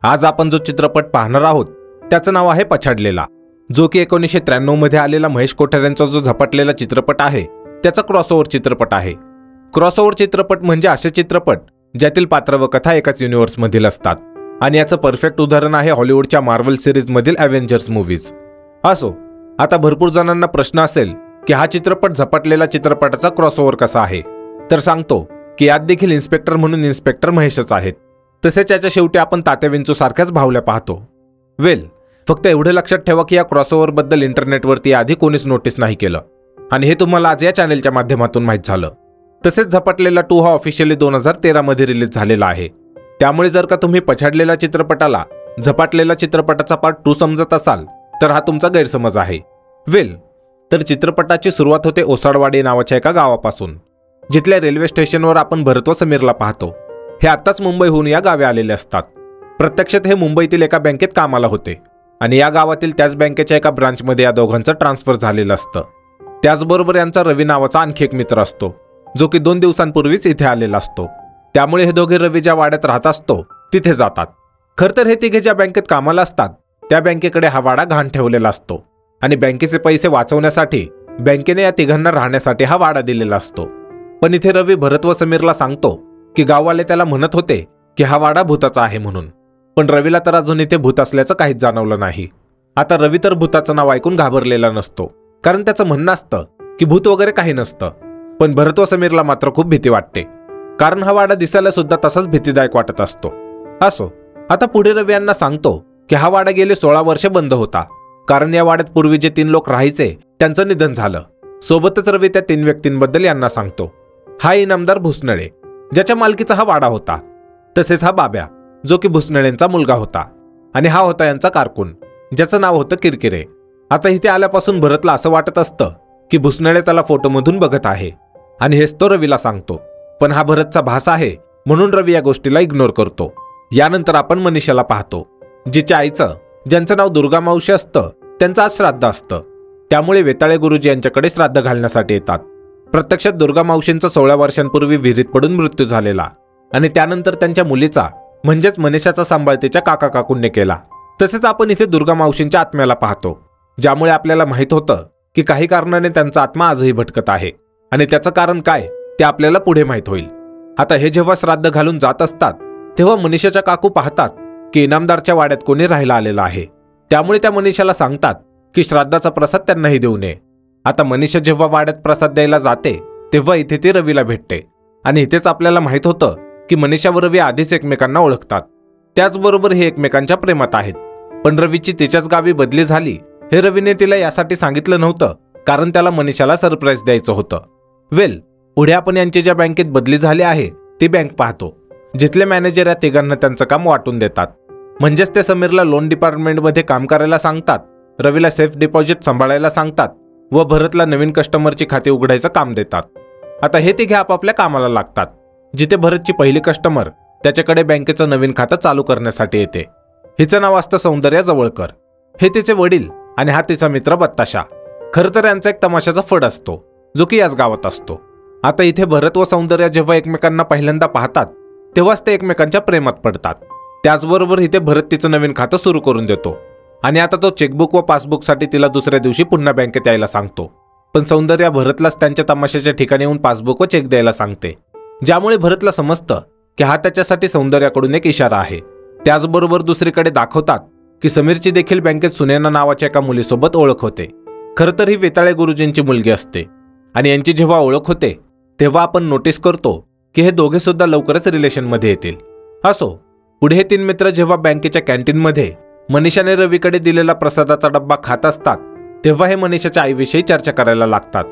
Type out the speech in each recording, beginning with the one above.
आज आपण जो चित्रपट पाहणार आहोत त्याचं नाव आहे पछाडलेला, जो की 1993 मध्ये आलेला महेश कोठारेंचा जो झपाटलेला चित्रपट आहे त्याचा क्रॉसओव्हर चित्रपट आहे। क्रॉसओव्हर चित्रपट म्हणजे असे चित्रपट ज्यातील पात्र व कथा एकाच युनिव्हर्स मधील असतात आणि याचं परफेक्ट उदाहरण आहे हॉलिवूडच्या मार्वल सिरीज मधील अव्हेंजर्स मूवीज। असो, आता भरपूर जणांना प्रश्न असेल की हा चित्रपट झपाटलेला चित्रपटाचा क्रॉसओव्हर कसा आहे, तर सांगतो की यात देखील इन्स्पेक्टर म्हणून इन्स्पेक्टर महेशच आहेत। तसेच याच्या शेवटी आपण तात्या विंचू सारख्याच भावल्या पाहतो। फक्त एवढे लक्षात ठेवा की या क्रॉसओव्हर बद्दल इंटरनेटवरती आधी कोणीच नोटीस नाही केलं आणि हे तुम्हाला आज या चॅनलच्या माध्यमातून माहीत झालं। तसेच झपाटलेला 2 हा ऑफिशियली 2013 मध्ये रिलीज झालेला आहे। त्यामुळे जर का तुम्ही पछाडलेल्या चित्रपटाला झपाटलेला चित्रपटाचा पार्ट 2 समजत असाल तर हा तुमचा गैरसमज आहे। तर चित्रपटाची सुरुवात होते ओसाडवाडी नावाच्या एका गावापासून, जिथल्या रेल्वे स्टेशनवर आपण भरत व समीरला पाहतो। हे आत्ताच मुंबईहून या गावी आलेले असतात। प्रत्यक्षात हे मुंबईतील एका बँकेत कामाला होते आणि या गावातील त्याच बँकेच्या एका ब्रांचमध्ये या दोघांचं ट्रान्सफर झालेलं असतं। त्याचबरोबर यांचा रवी नावाचा आणखी एक मित्र असतो, जो की 2 दिवसांपूर्वीच इथे आलेला असतो। त्यामुळे हे दोघे रवी ज्या वाड्यात राहत असतो तिथे जातात। खरं तर हे तिघे ज्या बँकेत कामाला असतात त्या बँकेकडे हा वाडा घाण ठेवलेला असतो आणि बँकेचे पैसे वाचवण्यासाठी बँकेने या तिघांना राहण्यासाठी हा वाडा दिलेला असतो। पण इथे रवी भरत व समीरला सांगतो की गाववाले त्याला म्हणत होते की हा वाडा भूताचा आहे म्हणून, पण रवीला तर अजून इथे भूत असल्याचं काहीच जाणवलं नाही। आता रवी तर भूताचं नाव ऐकून घाबरलेला नसतो, कारण त्याचं म्हणणं असतं की भूत वगैरे काही नसतं। पण भरत व समीरला मात्र खूप भीती वाटते, कारण हा वाडा दिसायला सुद्धा तसाच भीतीदायक वाटत असतो। असो, आता पुढे रवी यांना सांगतो की हा वाडा गेले 16 वर्ष बंद होता, कारण या वाड्यात पूर्वी जे 3 लोक राहायचे त्यांचं निधन झालं। सोबतच रवी त्या 3 व्यक्तींबद्दल यांना सांगतो। हा इनामदार भुसनळे, ज्याच्या मालकीचा हा वाडा होता। तसेच हा बाब्या, जो की भुसनळेंचा मुलगा होता, आणि हा होता यांचा कारकून, ज्याचं नाव होतं किरकिरे। आता इथे आल्यापासून भरतला असं वाटत असतं की भुसनळे त्याला फोटोमधून बघत आहे आणि हेच तो रवीला सांगतो। पण हा भरतचा भास आहे म्हणून रवी या गोष्टीला इग्नोर करतो। यानंतर आपण मनीषाला पाहतो, जिच्या आईचं, ज्यांचं नाव दुर्गा मावशी असतं, त्यांचं आज श्राद्ध असतं। त्यामुळे वेताळे गुरुजी यांच्याकडे श्राद्ध घालण्यासाठी येतात। प्रत्यक्षात दुर्गा मावशींचा 16 वर्षांपूर्वी विहिरीत पडून मृत्यू झालेला आणि त्यानंतर त्यांच्या मुलीचा म्हणजेच मनीषाचा सांभाळ तिच्या काका काकूंनी केला। तसेच आपण इथे दुर्गा मावशींच्या आत्म्याला पाहतो, ज्यामुळे आपल्याला माहित होतं की काही कारणाने त्यांचा आत्मा आजही भटकत आहे आणि त्याचं कारण काय ते आपल्याला पुढे माहित होईल। आता हे जेव्हा श्राद्ध घालून जात असतात तेव्हा मनीषाच्या काकू पाहतात की इनामदारच्या वाड्यात कोणी राहायला आलेलं आहे। त्यामुळे त्या मनीषाला सांगतात की श्राद्धाचा प्रसाद त्यांनाही देऊ नये। आता मनीषा जेव्हा वाड्यात प्रसाद द्यायला जाते तेव्हा इथे ती रवीला भेटते आणि इथेच आपल्याला माहित होतं की मनीषा व रवी आधीच एकमेकांना ओळखतात। त्याचबरोबर हे एकमेकांच्या प्रेमात आहेत। पण रवीची तिच्याच गावी बदली झाली हे रवीने तिला यासाठी सांगितलं नव्हतं, कारण त्याला मनीषाला सरप्राईज द्यायचं होतं। पुढे आपण यांची ज्या बँकेत बदली झाली आहे ती बँक पाहतो, जिथले मॅनेजर या तिघांना त्यांचं काम वाटून देतात। म्हणजेच ते समीरला लोन डिपार्टमेंटमध्ये काम करायला सांगतात, रवीला सेफ डिपॉझिट सांभाळायला सांगतात व भरतला नवीन कस्टमरची खाती उघडायचं काम देतात। आता हे तिघे आपापल्या कामाला लागतात, जिथे भरतची पहिली कस्टमर त्याच्याकडे बँकेचं नवीन खातं चालू करण्यासाठी येते। हिचं नाव असतं सौंदर्या जवळकर। हे तिचे वडील आणि हा तिचा मित्र बत्ताशा। खरं तर यांचा एक तमाशाचा फड असतो, जो की याच गावात असतो। आता इथे भरत व सौंदर्या जेव्हा एकमेकांना पहिल्यांदा पाहतात तेव्हाच ते एकमेकांच्या प्रेमात पडतात। त्याचबरोबर इथे भरत तिचं नवीन खातं सुरू करून देतो आणि आता तो चेकबुक व पासबुकसाठी तिला दुसऱ्या दिवशी पुन्हा बँकेत यायला सांगतो। पण सौंदर्या भरतलाच त्यांच्या तमाशाच्या ठिकाणी येऊन पासबुक व चेक द्यायला सांगते, ज्यामुळे भरतला समजतं की हा त्याच्यासाठी सौंदर्याकडून एक इशारा आहे। त्याचबरोबर दुसरीकडे दाखवतात की समीरची देखील बँकेत सुनैना नावाच्या एका मुलीसोबत ओळख होते। खरं तर ही वेताळे गुरुजींची मुलगी असते आणि यांची जेव्हा ओळख होते तेव्हा आपण नोटीस करतो की हे दोघे सुद्धा लवकरच रिलेशनमध्ये येतील। असो, पुढे हे 3 मित्र जेव्हा बँकेच्या कॅन्टीनमध्ये मनीषाने रवीकडे दिलेला प्रसादाचा डब्बा खात असतात तेव्हा हे मनीषाच्या आईविषयी चर्चा करायला लागतात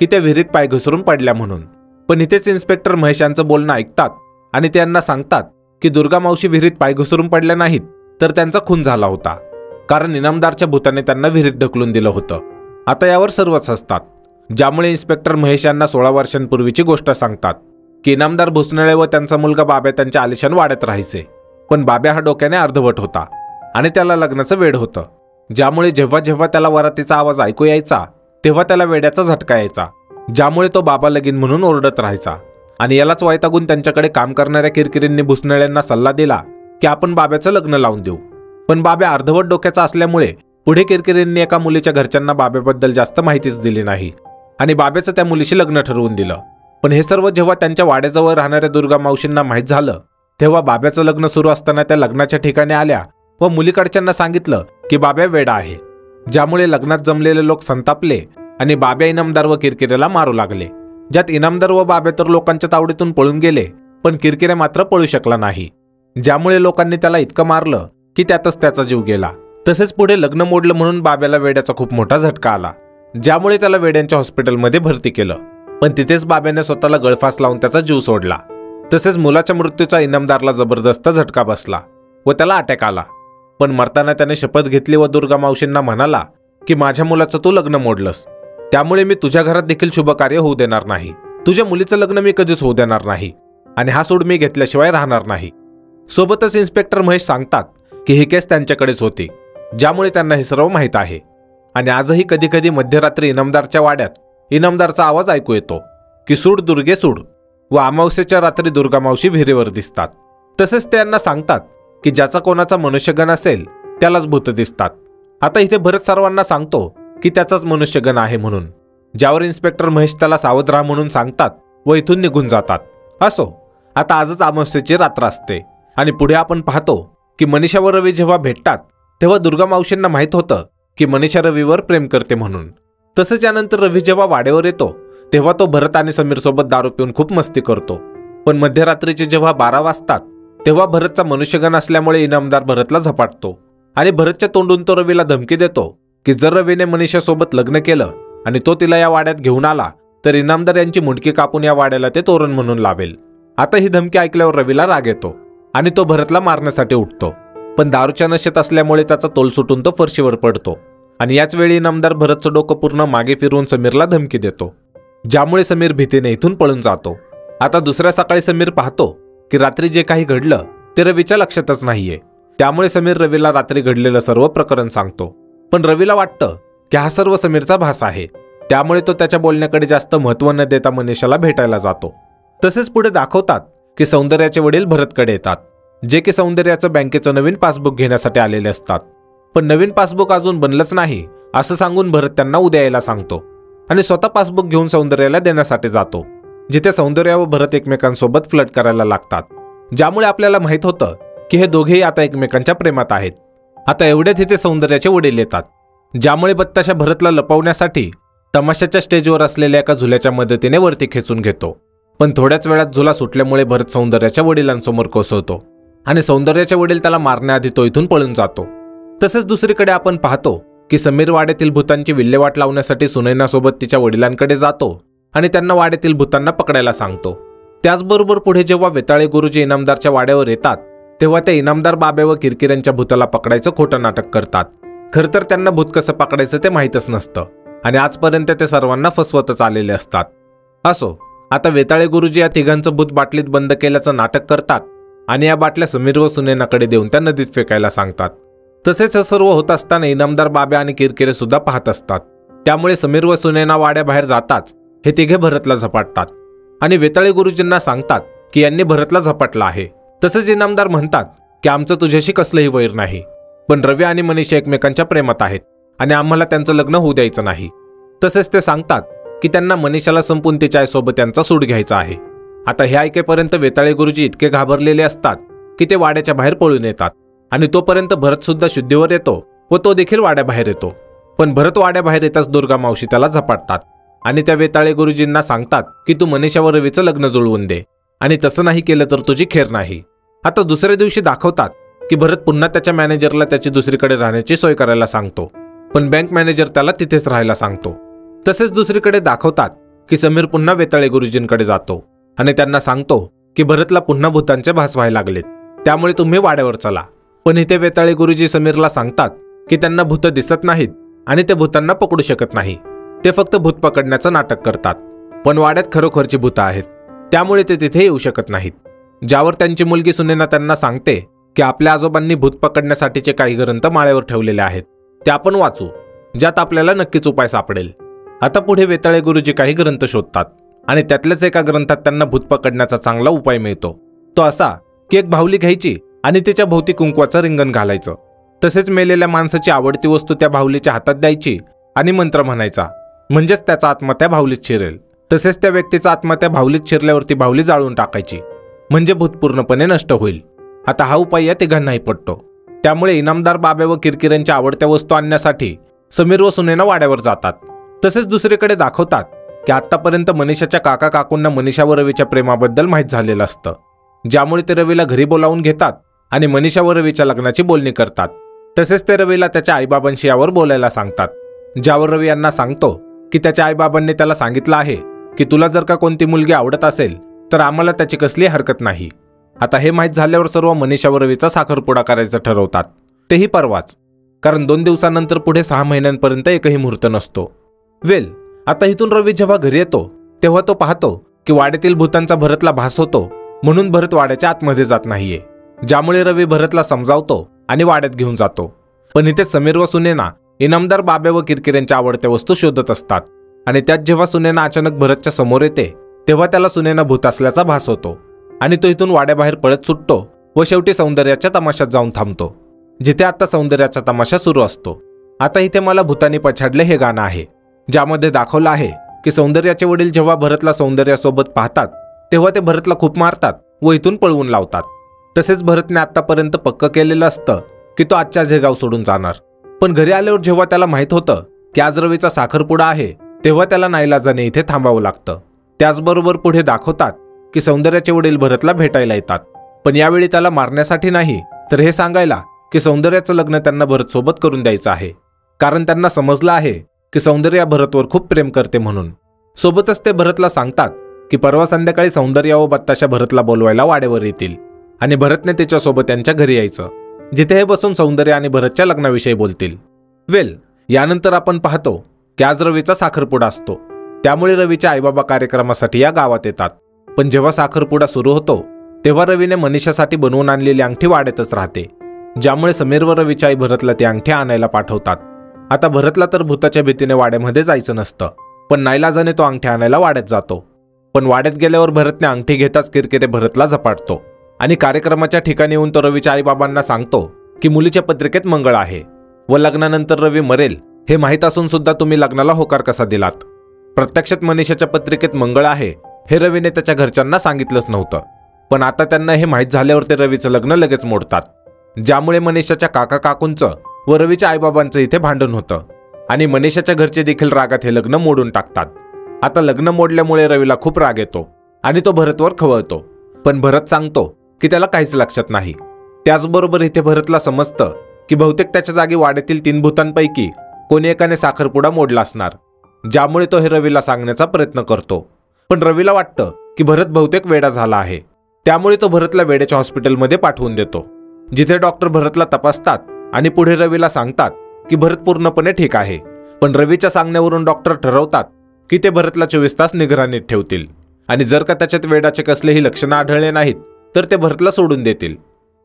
की त्या विहिरीत पाय घसरून पडल्या म्हणून। पण इथेच इन्स्पेक्टर महेश यांचं बोलणं ऐकतात आणि त्यांना सांगतात की दुर्गा मावशी विहिरीत पाय घसरून पडल्या नाहीत, तर त्यांचा खून झाला होता, कारण इनामदारच्या भूताने त्यांना विहिरीत ढकलून दिलं होतं। आता यावर सर्वच हसतात, ज्यामुळे इन्स्पेक्टर महेश यांना 16 वर्षांपूर्वीची गोष्ट सांगतात की इनामदार भुसनळे व त्यांचा मुलगा बाब्या त्यांच्या आलिशान वाड्यात राहायचे। पण बाब्या हा डोक्याने अर्धवट होता आणि त्याला लग्नाचं वेड होतं, ज्यामुळे जेव्हा जेव्हा त्याला वरातीचा आवाज ऐकू यायचा तेव्हा त्याला वेड्याचा झटका यायचा, ज्यामुळे तो बाबा लगीन म्हणून ओरडत राहायचा। आणि यालाच वैतागून त्यांच्याकडे काम करणाऱ्या किरकिरींनी भुसनळ्यांना सल्ला दिला की आपण बाब्याचं लग्न लावून देऊ. पण बाब्या अर्धवट डोक्याचा असल्यामुळे पुढे किरकिरेंनी एका मुलीच्या घरच्यांना बाब्याबद्दल जास्त माहितीच दिली नाही आणि बाब्याचं त्या मुलीशी लग्न ठरवून दिलं. पण हे सर्व जेव्हा त्यांच्या वाड्याजवळ राहणाऱ्या दुर्गा मावशींना माहीत झालं तेव्हा बाब्याचं लग्न सुरू असताना त्या लग्नाच्या ठिकाणी आल्या व मुलीकडच्यांना सांगितलं की बाब्या वेडा आहे, ज्यामुळे लग्नात जमलेले लोक संतापले आणि बाब्या इनामदार व किरकिरेला मारू लागले. ज्यात इनामदार व बाब्या तर लोकांच्या तावडीतून पळून गेले, पण किरकिरे मात्र पळू शकला नाही, ज्यामुळे लोकांनी त्याला इतकं मारलं की त्यातच त्याचा जीव गेला. तसेच पुढे लग्न मोडलं म्हणून बाब्याला वेड्याचा खूप मोठा झटका आला, ज्यामुळे त्याला वेड्यांच्या हॉस्पिटलमध्ये भरती केलं. पण तिथेच बाब्याने स्वतःला गळफास लावून त्याचा जीव सोडला. तसेच मुलाच्या मृत्यूचा इनामदारला जबरदस्त झटका बसला व त्याला अटॅक आला. पण मरताना त्याने शपथ घेतली व दुर्गा मावशींना म्हणाला की माझ्या मुलाचं तू लग्न मोडलंस, त्यामुळे मी तुझ्या घरात देखील शुभ कार्य होऊ देणार नाही. तुझ्या मुलीचं लग्न मी कधीच होऊ देणार नाही आणि हा सूड मी घेतल्याशिवाय राहणार नाही. सोबतच इन्स्पेक्टर महेश सांगतात की ही केस त्यांच्याकडेच होती, ज्यामुळे त्यांना हे सर्व माहीत आहे. आणि आजही कधी कधी मध्यरात्री इनामदारच्या वाड्यात इनामदारचा आवाज ऐकू येतो की सूड दुर्गे सूड, व अमावस्येच्या रात्री दुर्गा मावशी विहिरीवर दिसतात. तसेच त्यांना सांगतात की ज्याचा कोणाचा मनुष्यगण असेल त्यालाच भूत दिसतात. आता इथे भरत सर्वांना सांगतो की त्याचाच मनुष्यगण आहे म्हणून, ज्यावर इन्स्पेक्टर महेश त्याला सावध राहा म्हणून सांगतात व इथून निघून जातात. असो, आता आजच अमावस्येची रात्र असते आणि पुढे आपण पाहतो की मनीषा व रवी जेव्हा भेटतात तेव्हा दुर्गा मावशींना माहीत होतं की मनीषा रवीवर प्रेम करते म्हणून. तसंच यानंतर रवी जेव्हा वाड्यावर येतो तेव्हा तो भरत आणि समीर सोबत दारू पिऊन खूप मस्ती करतो. पण मध्यरात्रीचे जेव्हा 12 वाजतात तेव्हा भरतचा मनुष्यगण असल्यामुळे इनामदार भरतला झपाटतो आणि भरतच्या तोंडून तो रवीला धमकी देतो की जर रवीने मनीषासोबत लग्न केलं आणि तो तिला या वाड्यात घेऊन आला तर इनामदार यांची मुंडकी कापून या वाड्याला ते तोरण म्हणून लावेल. आता ही धमकी ऐकल्यावर रवीला राग येतो आणि तो भरतला मारण्यासाठी उठतो. पण दारूच्या नशेत असल्यामुळे त्याचा तोल सुटून तो फरशीवर पडतो आणि याच वेळी इनामदार भरतचं डोकं पूर्ण मागे फिरवून समीरला धमकी देतो, ज्यामुळे समीर भीतीने इथून पळून जातो. आता दुसऱ्या सकाळी समीर पाहतो की रात्री जे काही घडलं ते रवीच्या लक्षातच नाहीये. त्यामुळे समीर रवीला रात्री घडलेलं सर्व प्रकरण सांगतो. पण रवीला वाटतं की हा सर्व समीरचा भास आहे, त्यामुळे तो त्याच्या बोलण्याकडे जास्त महत्त्व न देता मनीषाला भेटायला जातो. तसेच पुढे दाखवतात की सौंदर्याचे वडील भरतकडे येतात, जे की सौंदर्याचं बँकेचं नवीन पासबुक घेण्यासाठी आलेले असतात. पण नवीन पासबुक अजून बनलंच नाही असं सांगून भरत त्यांना उद्या यायला सांगतो आणि स्वतः पासबुक घेऊन सौंदर्याला देण्यासाठी जातो, जिथे सौंदर्या व भरत एकमेकांसोबत फ्लर्ट करायला लागतात, ज्यामुळे आपल्याला माहीत होतं की हे दोघेही आता एकमेकांच्या प्रेमात आहेत. आता एवढ्यात इथे सौंदर्याचे वडील येतात, ज्यामुळे बत्ताशा भरतला लपवण्यासाठी तमाशाच्या स्टेजवर असलेल्या एका झुल्याच्या मदतीने वरती खेचून घेतो. पण थोड्याच वेळात झुला सुटल्यामुळे भरत सौंदर्याच्या वडिलांसमोर कोसळतो आणि सौंदर्याचे वडील त्याला मारण्याआधी तो इथून पळून जातो. तसेच दुसरीकडे आपण पाहतो की समीर वाड्यातील भूतांची विल्हेवाट लावण्यासाठी सुनैनासोबत तिच्या वडिलांकडे जातो आणि त्यांना वाड्यातील भूतांना पकडायला सांगतो. त्याचबरोबर पुढे जेव्हा वेताळे गुरुजी इनामदारच्या वाड्यावर येतात तेव्हा ते इनामदार बाब्या व किरकिऱ्यांच्या भूताला पकडायचं खोटं नाटक करतात. खरं तर त्यांना भूत कसं पकडायचं ते माहीतच नसतं आणि आजपर्यंत ते सर्वांना फसवतच आलेले असतात. असो, आता वेताळे गुरुजी या तिघांचं भूत बाटलीत बंद केल्याचं नाटक करतात आणि या बाटल्या समीर व सुनैनाकडे देऊन त्या नदीत फेकायला सांगतात. तसेच हे सर्व होत असताना इनामदार बाब्या आणि किरकिरे सुद्धा पाहत असतात. त्यामुळे समीर व सुनैना वाड्याबाहेर जाताच हे तिघे भरतला झपाटतात आणि वेताळे गुरुजींना सांगतात की यांनी भरतला झपाटला आहे. तसेच इनामदार म्हणतात की आमचं तुझ्याशी कसलंही वैर नाही, पण रवी आणि मनीषा एकमेकांच्या प्रेमात आहेत आणि आम्हाला त्यांचं लग्न होऊ द्यायचं नाही. तसेच ते सांगतात की त्यांना मनीषाला संपून तिच्या आईसोबत त्यांचा सूड घ्यायचा आहे. आता हे ऐकेपर्यंत वेताळे गुरुजी इतके घाबरलेले असतात की ते वाड्याच्या बाहेर पळून येतात आणि तोपर्यंत भरत सुद्धा शुद्धीवर येतो व तो देखील वाड्याबाहेर येतो. पण भरत वाड्याबाहेर येताच दुर्गा मावशी त्याला झपाटतात आणि त्या वेताळे गुरुजींना सांगतात की तू मनीषा व रवीचं लग्न जुळवून दे आणि तसं नाही केलं तर तुझी खेर नाही. आता दुसऱ्या दिवशी दाखवतात की भरत पुन्हा त्याच्या मॅनेजरला त्याची दुसरीकडे राहण्याची सोय करायला सांगतो, पण बँक मॅनेजर त्याला तिथेच राहायला सांगतो. तसेच दुसरीकडे दाखवतात की समीर पुन्हा वेताळे गुरुजींकडे जातो आणि त्यांना सांगतो की भरतला पुन्हा भूतांचे भास व्हायला लागलेत, त्यामुळे तुम्ही वाड्यावर चला. पण इथे वेताळे गुरुजी समीरला सांगतात की त्यांना भूत दिसत नाहीत आणि ते भूतांना पकडू शकत नाही, ते फक्त भूत पकडण्याचं नाटक करतात. पण वाड्यात खरोखरची भूत आहेत, त्यामुळे ते तिथे येऊ शकत नाहीत. ज्यावर त्यांची मुलगी सुनैना त्यांना सांगते की आपल्या आजोबांनी भूत पकडण्यासाठीचे काही ग्रंथ माळ्यावर ठेवलेले आहेत, ते आपण वाचू, ज्यात आपल्याला नक्कीच उपाय सापडेल. आता पुढे वेताळे गुरुजी काही ग्रंथ शोधतात आणि त्यातल्याच एका ग्रंथात त्यांना भूत पकडण्याचा चांगला उपाय मिळतो. तो असा की एक बाहुली घ्यायची आणि तिच्या भोवती कुंकवाचं रिंगण घालायचं. तसेच मेलेल्या माणसाची आवडती वस्तू त्या बाहुलीच्या हातात द्यायची आणि मंत्र म्हणायचा, म्हणजेच त्याचा आत्मा त्या बाहुलीत शिरेल. तसेच त्या व्यक्तीचा आत्मा त्या बाहुलीत शिरल्यावर ती बाहुली जाळून टाकायची, म्हणजे भूत पूर्णपणे नष्ट होईल. आता हा उपाय या तिघांनाही पटतो. त्यामुळे इनामदार बाब्या व किरकिरेंच्या आवडत्या वस्तू आणण्यासाठी समीर व सुनैना वाड्यावर जातात. तसेच दुसरीकडे दाखवतात की आतापर्यंत मनीषाच्या काका काकूंना मनीषा व रवीच्या प्रेमाबद्दल माहीत झालेलं असतं, ज्यामुळे ते रवीला घरी बोलावून घेतात आणि मनीषा व रवीच्या लग्नाची बोलणी करतात. तसेच ते रवीला त्याच्या आईबाबांशी यावर बोलायला सांगतात, ज्यावर रवी यांना सांगतो की त्याच्या आईबाबांनी त्याला सांगितलं आहे की तुला जर का कोणती मुलगी आवडत असेल तर आम्हाला त्याची कसली हरकत नाही. आता हे माहीत झाल्यावर सर्व मनीषा व रवीचा साखरपुडा करायचं ठरवतात, तेही परवाच, कारण 2 दिवसानंतर पुढे 6 महिन्यांपर्यंत एकही मुहूर्त नसतो. आता इथून रवी जेव्हा घरी येतो तेव्हा तो पाहतो की वाड्यातील भूतांचा भरतला भास होतो, म्हणून भरत वाड्याच्या आतमध्ये जात नाहीये. ज्यामुळे रवी भरतला समजावतो आणि वाड्यात घेऊन जातो. पण इथे समीर व सुनैना इनामदार बाब्या व किरकिरेंच्या आवडत्या वस्तू शोधत असतात आणि त्यात जेव्हा सुनैना अचानक भरतच्या समोर येते तेव्हा त्याला सुनैना भूत असल्याचा भास होतो आणि तो इथून वाड्याबाहेर पळत सुटतो व शेवटी सौंदर्याच्या तमाशात जाऊन थांबतो, जिथे आता सौंदर्याचा तमाशा सुरू असतो. आता इथे मला भूतांनी पछाडले हे गाणं आहे, ज्यामध्ये दाखवलं आहे की सौंदर्याचे वडील जेव्हा भरतला सौंदर्यासोबत पाहतात तेव्हा ते भरतला खूप मारतात व इथून पळवून लावतात. तसेच भरतने आतापर्यंत पक्क केलेलं असतं की तो आजच्याच हे गाव सोडून जाणार. पण घरी आल्यावर जेव्हा त्याला माहित होतं की आज रवीचा साखरपुडा आहे तेव्हा त्याला नाईलाजाने इथे थांबावं लागतं. त्याचबरोबर पुढे दाखवतात की सौंदर्याचे वडील भरतला भेटायला येतात, पण यावेळी त्याला मारण्यासाठी नाही तर हे सांगायला की सौंदर्याचं लग्न त्यांना भरत सोबत करून द्यायचं आहे, कारण त्यांना समजलं आहे की सौंदर्या भरतवर खूप प्रेम करते म्हणून. सोबतच ते भरतला सांगतात की परवा संध्याकाळी सौंदर्या व बत्ताशा भरतला बोलवायला वाड्यावर येतील आणि भरतने तिच्यासोबत त्यांच्या घरी यायचं, जिथे हे बसून सौंदर्या आणि भरतच्या लग्नाविषयी बोलतील. यानंतर आपण पाहतो की आज रवीचा साखरपुडा असतो, त्यामुळे रवीच्या आईबाबा कार्यक्रमासाठी या गावात येतात. पण जेव्हा साखरपुडा सुरू होतो तेव्हा रवीने मनीषासाठी बनवून आणलेली अंगठी वाड्यातच राहते, ज्यामुळे समीर व रवीच्या आई भरतला ती अंगठी आणायला पाठवतात. आता भरतला तर भूताच्या भीतीने वाड्यामध्ये जायचं नसतं, पण नाईलाजाने तो अंगठी आणायला वाड्यात जातो. पण वाड्यात गेल्यावर भरतने अंगठी घेताच किरकिरे भरतला झपाटतो आणि कार्यक्रमाच्या ठिकाणी येऊन तो रवीच्या आईबाबांना सांगतो की मुलीच्या पत्रिकेत मंगळ आहे व लग्नानंतर रवी मरेल हे माहीत असून सुद्धा तुम्ही लग्नाला होकार कसा दिलात. प्रत्यक्षात मनीषाच्या पत्रिकेत मंगळ आहे हे रवीने त्याच्या घरच्यांना सांगितलंच नव्हतं, पण आता त्यांना हे माहीत झाल्यावर ते रवीचं लग्न लगेच मोडतात, ज्यामुळे मनीषाच्या काका काकूंचं व रवीच्या आईबाबांचं इथे भांडण होतं आणि मनीषाच्या घरचे देखील रागात हे लग्न मोडून टाकतात. आता लग्न मोडल्यामुळे रवीला खूप राग येतो आणि तो भरतवर खवळतो, पण भरत सांगतो की त्याला काहीच लक्षात नाही. त्याचबरोबर इथे भरतला समजतं की बहुतेक त्याच्या जागी वाड्यातील 3 भूतांपैकी कोणी एकाने साखरपुडा मोडला असणार, ज्यामुळे तो हे रवीला सांगण्याचा प्रयत्न करतो. पण रवीला वाटतं की भरत बहुतेक वेडा झाला आहे, त्यामुळे तो भरतला वेड्याच्या हॉस्पिटलमध्ये पाठवून देतो, जिथे डॉक्टर भरतला तपासतात आणि पुढे रवीला सांगतात की भरत पूर्णपणे ठीक आहे. पण रवीच्या सांगण्यावरून डॉक्टर ठरवतात की ते भरतला 24 तास निगराणीत ठेवतील आणि जर का त्याच्यात वेडाचे कसलेही लक्षणं आढळले नाहीत तर ते भरतला सोडून देतील.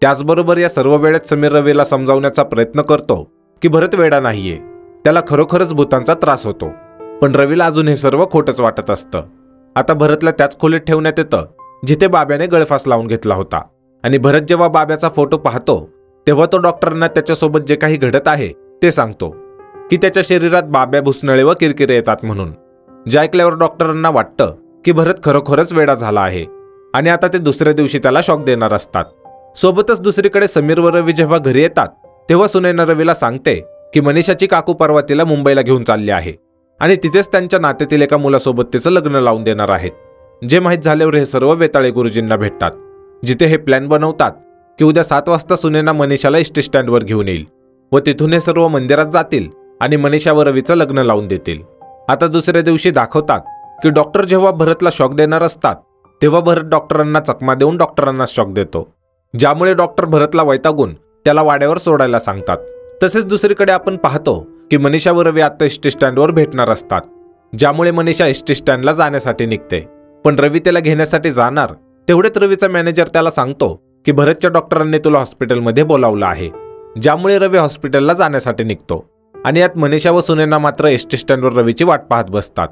त्याचबरोबर या सर्व वेळेत समीर रवीला समजावण्याचा प्रयत्न करतो की भरत वेडा नाहीये, त्याला खरोखरच भूतांचा त्रास होतो. पण रवीला अजून हे सर्व खोटंच वाटत असतं. आता भरतला त्याच खोलीत ठेवण्यात येतं जिथे बाब्याने गळफास लावून घेतला होता आणि भरत जेव्हा बाब्याचा फोटो पाहतो तेव्हा तो डॉक्टरांना त्याच्यासोबत जे काही घडत आहे ते सांगतो की त्याच्या शरीरात बाब्या, भुसनळे व किरकिरे येतात म्हणून. जे ऐकल्यावर डॉक्टरांना वाटतं की भरत खरोखरच वेडा झाला आहे आणि आता ते दुसऱ्या दिवशी त्याला शॉक देणार असतात. सोबतच दुसरीकडे समीर व रवी जेव्हा घरी येतात तेव्हा सुनैना रवीला सांगते की मनीषाची काकू परवा तिला मुंबईला घेऊन चालली आहे आणि तिथेच त्यांच्या नात्यातील एका मुलासोबत तिचं लग्न लावून देणार आहेत. जे माहीत झाल्यावर हे सर्व वेताळे गुरुजींना भेटतात, जिथे हे प्लॅन बनवतात की उद्या 7 वाजता सुनैना मनीषाला एसटी स्टँडवर घेऊन येईल व तिथून हे सर्व मंदिरात जातील आणि मनीषा व रवीचं लग्न लावून देतील. आता दुसऱ्या दिवशी दाखवतात की डॉक्टर जेव्हा भरतला शॉक देणार असतात तेव्हा भरत डॉक्टरांना चकमा देऊन डॉक्टरांना शॉक देतो, ज्यामुळे डॉक्टर भरतला वैतागून त्याला वाड्यावर सोडायला सांगतात. तसेच दुसरीकडे आपण पाहतो की मनीषा व रवी आता एसटी स्टँडवर भेटणार असतात, ज्यामुळे मनीषा एसटी स्टँडला जाण्यासाठी निघते. पण रवी त्याला घेण्यासाठी जाणार तेवढेच रवीचा मॅनेजर त्याला सांगतो की भरतच्या डॉक्टरांनी तुला हॉस्पिटलमध्ये बोलावलं आहे, ज्यामुळे रवी हॉस्पिटलला जाण्यासाठी निघतो आणि यात मनीषा व सुनैना मात्र एसटी स्टँडवर रवीची वाट पाहत बसतात.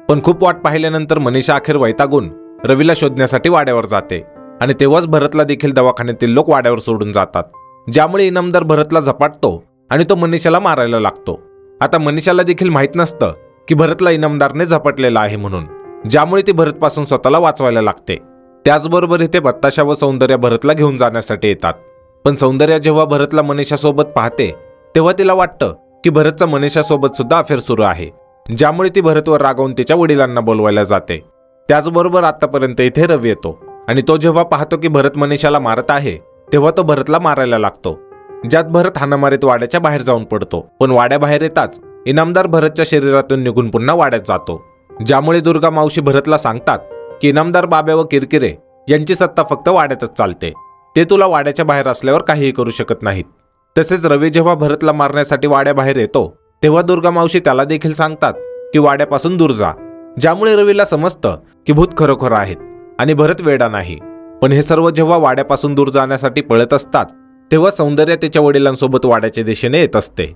पण खूप वाट पाहिल्यानंतर मनीषा अखेर वैतागून रवीला शोधण्यासाठी वाड्यावर जाते आणि तेव्हाच भरतला देखील दवाखान्यातील लोक वाड्यावर सोडून जातात, ज्यामुळे इनामदार भरतला झपाटतो आणि तो मनीषाला मारायला लागतो. आता मनीषाला देखील माहीत नसतं की भरतला इनामदारने झपाटलेला आहे म्हणून, ज्यामुळे ती भरतपासून स्वतःला वाचवायला लागते. त्याचबरोबर इथे बत्ताशा व सौंदर्या भरतला घेऊन जाण्यासाठी येतात. पण सौंदर्या जेव्हा भरतला मनीषासोबत पाहते तेव्हा तिला वाटतं की भरतचा मनीषासोबत सुद्धा अफेअर सुरू आहे, ज्यामुळे ती भरतवर रागावून तिच्या वडिलांना बोलवायला जाते. त्याचबरोबर आतापर्यंत इथे रवी येतो आणि तो जेव्हा पाहतो की भरत मनीषाला मारत आहे तेव्हा तो भरतला मारायला लागतो, ज्यात भरत हाणामारीत वाड्याच्या बाहेर जाऊन पडतो. पण वाड्याबाहेर येताच इनामदार भरतच्या शरीरातून निघून पुन्हा वाड्यात जातो, ज्यामुळे दुर्गा मावशी भरतला सांगतात की इनामदार बाब्या व किरकिरे यांची सत्ता फक्त वाड्यातच चालते, ते तुला वाड्याच्या बाहेर असल्यावर काहीही करू शकत नाहीत. तसेच रवी जेव्हा भरतला मारण्यासाठी वाड्याबाहेर येतो तेव्हा दुर्गा मावशी त्याला देखील सांगतात की वाड्यापासून दूर जा, ज्यामुळे रवीला समजतं की भूत खरोखर आहेत आणि भरत वेडा नाही. पण हे सर्व जेव्हा वाड्यापासून दूर जाण्यासाठी पळत असतात तेव्हा सौंदर्या तिच्या वडिलांसोबत वाड्याच्या दिशेने येत असते,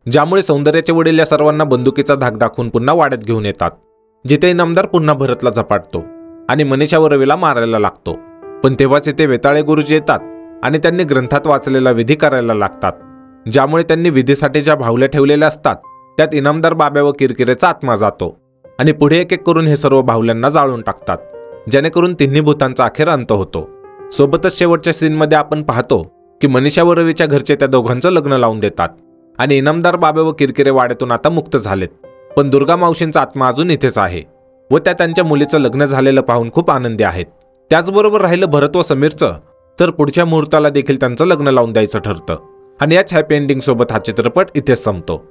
ज्यामुळे सौंदर्याचे वडील या सर्वांना बंदुकीचा धाक दाखवून पुन्हा वाड्यात घेऊन येतात, जिथे इनामदार पुन्हा भरतला झपाटतो आणि मनीषा व रवीला मारायला लागतो. पण तेव्हाच इथे वेताळे गुरुजी येतात आणि त्यांनी ग्रंथात वाचलेला विधी करायला लागतात, ज्यामुळे त्यांनी विधीसाठी ज्या भावल्या ठेवलेल्या असतात त्यात इनामदार बाब्या व किरकिरेचा आत्मा जातो आणि पुढे एक एक करून हे सर्व भावल्यांना जाळून टाकतात, जेणेकरून तिन्ही भूतांचा अखेर अंत होतो. सोबतच शेवटच्या सीनमध्ये आपण पाहतो की मनीषा व रवीच्या घरचे त्या दोघांचं लग्न लावून देतात आणि इनामदार बाब्या व किरकिरे वाड्यातून आता मुक्त झालेत. पण दुर्गा मावशींचा आत्मा अजून इथेच आहे व त्या त्यांच्या मुलीचं लग्न झालेलं पाहून खूप आनंदी आहेत. त्याचबरोबर राहिलं भरत व समीरचं, तर पुढच्या मुहूर्ताला देखील त्यांचं लग्न लावून द्यायचं ठरतं आणि याच हॅपी एंडिंग सोबत हा चित्रपट इथेच संपतो.